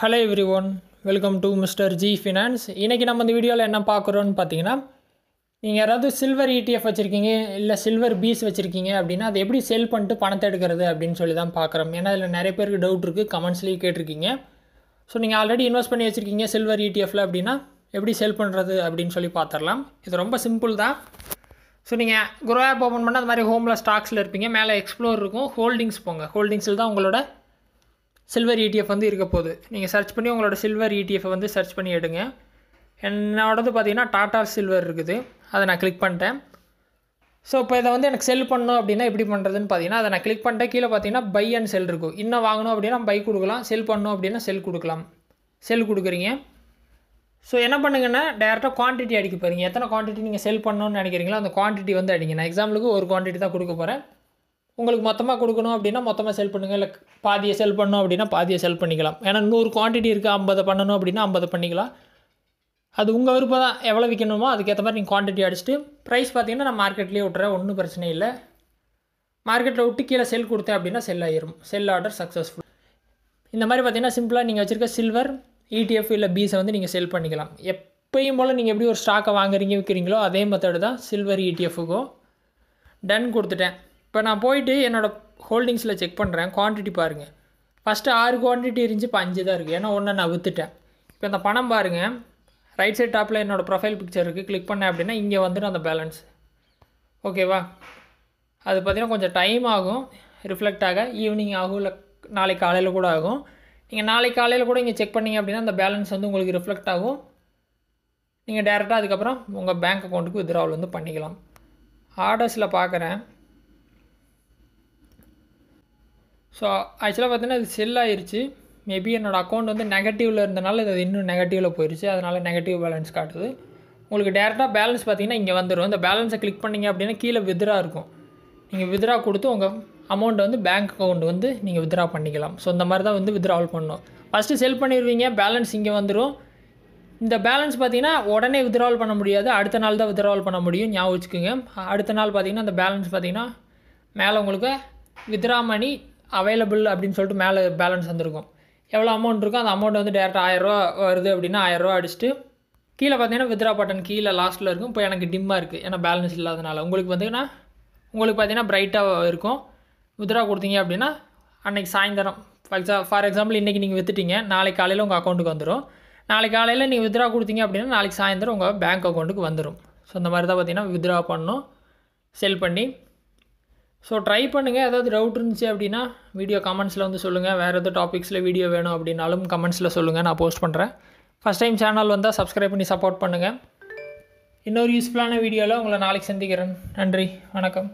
Hello everyone, welcome to Mr. G Finance. இன்னைக்கு நம்ம இந்த வீடியோவில் என்ன பார்க்குறோன்னு பார்த்தீங்கன்னா, நீங்கள் யாராவது சில்வர் ETF வச்சுருக்கீங்க இல்லை சில்வர் பீஸ் வச்சுருக்கீங்க அப்படின்னா அதை எப்படி செல் பண்ணிட்டு பணத்தை எடுக்கிறது அப்படின்னு சொல்லி தான் பார்க்குறோம். ஏன்னா இதில் நிறைய பேருக்கு டவுட் இருக்குது, கமெண்ட்ஸ்லேயும் கேட்டிருக்கீங்க. ஸோ நீங்கள் ஆல்ரெடி இன்வெஸ்ட் பண்ணி வச்சுருக்கீங்க சில்வர் ETFல அப்படின்னா எப்படி செல் பண்ணுறது அப்படின்னு சொல்லி பார்த்துடலாம். இது ரொம்ப சிம்பிள் தான். ஸோ நீங்கள் குரோ ஆப் ஓப்பன் பண்ணால் அது மாதிரி ஹோமில் ஸ்டாக்ஸில் இருப்பீங்க, மேலே எக்ஸ்ப்ளோர் இருக்கும், ஹோல்டிங்ஸ் போங்க. ஹோல்டிங்ஸில் தான் உங்களோட சில்வர் ETF வந்து இருக்க போகுது. நீங்கள் சர்ச் பண்ணி உங்களோட சில்வர் ETF வந்து சர்ச் பண்ணி எடுங்க. என்னோடது பார்த்தீங்கன்னா டாடா சில்வர் இருக்குது, அதை நான் கிளிக் பண்ணிட்டேன். ஸோ இப்போ இதை வந்து எனக்கு செல் பண்ணணும் அப்படின்னா எப்படி பண்ணுறதுன்னு பார்த்தீங்கன்னா, அதை நான் கிளிக் பண்ணிட்டேன். கீழே பார்த்தீங்கன்னா பை அண்ட் செல் இருக்கும். இன்னும் வாங்கணும் அப்படின்னா பை கொடுக்கலாம், செல் பண்ணணும் அப்படின்னா செல் கொடுக்கலாம். செல் கொடுக்குறீங்க. ஸோ என்ன பண்ணுங்கன்னா டேரெக்டாக குவான்டிட்டி அடிக்க போகிறீங்க. எத்தனை குவான்டிட்டி நீங்கள் செல் பண்ணணும்னு நினைக்கிறீங்களோ அந்த குவான்டிட்டி வந்து அடிங்க. நான் எக்ஸாம்பிளுக்கு ஒரு குவான்டிட்டி தான் கொடுக்க போகிறேன். உங்களுக்கு மொத்தமாக கொடுக்கணும் அப்படின்னா மொத்தமாக செல் பண்ணுங்கள், இல்லை பாதியை செல் பண்ணணும் அப்படின்னா பாதியை செல் பண்ணிக்கலாம். ஏன்னா 100 குவான்டிட்டி இருக்குது, 50 பண்ணணும் அப்படின்னா 50 பண்ணிக்கலாம். அது உங்கள் விருப்பம் தான், எவ்வளோ விற்கணுமோ அதுக்கேற்ற மாதிரி நீங்கள் குவான்டிட்டி அடிச்சுட்டு ப்ரைஸ் பார்த்தீங்கன்னா நான் மார்க்கெட்லேயே விட்டுறேன், ஒன்றும் பிரச்சனை இல்லை. மார்க்கெட்டில் விட்டு கீழே செல் கொடுத்தேன் அப்படின்னா செல் ஆயிரும், செல் ஆர்டர் சக்ஸஸ்ஃபுல். இந்த மாதிரி பார்த்தீங்கன்னா சிம்பிளாக நீங்கள் வச்சுருக்க சில்வர் ETF இல்லை பீஸை வந்து நீங்கள் செல் பண்ணிக்கலாம். எப்பயும் போல் நீங்கள் எப்படி ஒரு ஸ்டாக்கை வாங்குறீங்க விற்கிறீங்களோ அதே மெத்தடு தான் சில்வர் ETFக்கும். டன் கொடுத்துட்டேன். இப்போ நான் போயிட்டு என்னோடய ஹோல்டிங்ஸில் செக் பண்ணுறேன். குவான்டிட்டி பாருங்கள், ஃபஸ்ட்டு 6 குவான்டிட்டி இருந்துச்சு, இப்போ 5 தான் இருக்குது. ஏன்னா ஒன்று நான் விற்றுட்டேன். இப்போ இந்த பணம் பாருங்கள், ரைட் சைட் டாப்பில் என்னோடய ப்ரொஃபைல் பிக்சர் இருக்குது. கிளிக் பண்ணேன் அப்படின்னா இங்கே வந்துடும் அந்த பேலன்ஸ். ஓகேவா? அது பார்த்திங்கன்னா கொஞ்சம் டைம் ஆகும் ரிஃப்ளெக்ட் ஆக, ஈவினிங் ஆகும், இல்லை நாளைக்கு காலையில் கூட ஆகும். நீங்கள் நாளைக்கு காலையில் கூட இங்கே செக் பண்ணிங்க அப்படின்னா அந்த பேலன்ஸ் வந்து உங்களுக்கு ரிஃப்ளெக்ட் ஆகும். நீங்கள் டேரெக்டாக அதுக்கப்புறம் உங்கள் பேங்க் அக்கௌண்ட்டுக்கு வித்ட்ராவல் வந்து பண்ணிக்கலாம். ஆர்டர்ஸில் பார்க்குறேன். ஸோ ஆக்சுவலாக பார்த்தீங்கன்னா இது செல் ஆயிடுச்சு. மேபி என்னோடய அக்கௌண்ட் வந்து நெகட்டிவில் இருந்தனால இது இன்னும் நெகட்டிவில் போயிடுச்சு, அதனால் நெகட்டிவ் பேலன்ஸ் காட்டுது. உங்களுக்கு டேரெக்டாக பேலன்ஸ் பார்த்தீங்கன்னா இங்கே வந்துடும். இந்த பேலன்ஸை கிளிக் பண்ணிங்க அப்படின்னா கீழே வித்ட்ரா இருக்கும். நீங்கள் வித்ட்ரா கொடுத்து உங்கள் அமௌண்ட்டை வந்து பேங்க் அக்கௌண்ட் வந்து நீங்கள் வித்ட்ரா பண்ணிக்கலாம். ஸோ இந்த மாதிரி தான் வந்து வித்ட்ராவல் பண்ணணும். ஃபஸ்ட்டு செல் பண்ணிடுவீங்க, பேலன்ஸ் இங்கே வந்துடும். இந்த பேலன்ஸ் பார்த்தீங்கன்னா உடனே வித்ட்ராவல் பண்ண முடியாது, அடுத்த நாள் தான் வித்ட்ராவல் பண்ண முடியும், ஞாபகம் வச்சுக்கோங்க. அடுத்த நாள் பார்த்தீங்கன்னா அந்த பேலன்ஸ் பார்த்தீங்கன்னா மேலே உங்களுக்கு வித்ட்ரா மணி அவைலபிள் அப்படின்னு சொல்லிட்டு மேலே பேலன்ஸ் வந்துருக்கும். எவ்வளோ அமௌண்ட் இருக்கோ அந்த அமௌண்ட் வந்து டேரெக்டாக 1000 ரூபா வருது அப்படின்னா 1000 ரூபா அடிச்சுட்டு கீழே பார்த்தீங்கன்னா வித்ட்ரா பட்டன் கீழே லாஸ்ட்டில் இருக்கும். இப்போ எனக்கு டிம்மாக இருக்குது, ஏன்னா பேலன்ஸ் இல்லாதனால. உங்களுக்கு பார்த்தீங்கன்னா பிரைட்டாக இருக்கும். வித்ட்ரா கொடுத்தீங்க அப்படின்னா அன்றைக்கி சாயந்தரம் ஃபார் எக்ஸாம்பிள் இன்றைக்கி நீங்கள் விற்றுட்டீங்க, நாளைக்கு காலையில் உங்கள் அக்கௌண்ட்டுக்கு வந்துடும். நாளைக்கு காலையில் நீங்கள் வித்ட்ரா கொடுத்தீங்க அப்படின்னா நாளைக்கு சாயந்தரம் உங்கள் பேங்க் அக்கௌண்ட்டுக்கு வந்துடும். ஸோ இந்த மாதிரி தான் பார்த்தீங்கன்னா வித்ட்ரா பண்ணணும் செல் பண்ணி. ஸோ ட்ரை பண்ணுங்கள். ஏதாவது டவுட் இருந்துச்சு அப்படின்னா வீடியோ கமெண்ட்ஸில் வந்து சொல்லுங்கள். வேறு எதாவது டாபிக்ஸில் வீடியோ வேணும் அப்படின்னாலும் கமெண்ட்ஸில் சொல்லுங்கள், நான் போஸ்ட் பண்ணுறேன். ஃபஸ்ட் டைம் சேனல் வந்தால் சப்ஸ்கிரைப் பண்ணி சப்போர்ட் பண்ணுங்கள். இன்னொரு யூஸ்ஃபுல்லான வீடியோவில் உங்களை நாளைக்கு சந்திக்கிறேன். நன்றி, வணக்கம்.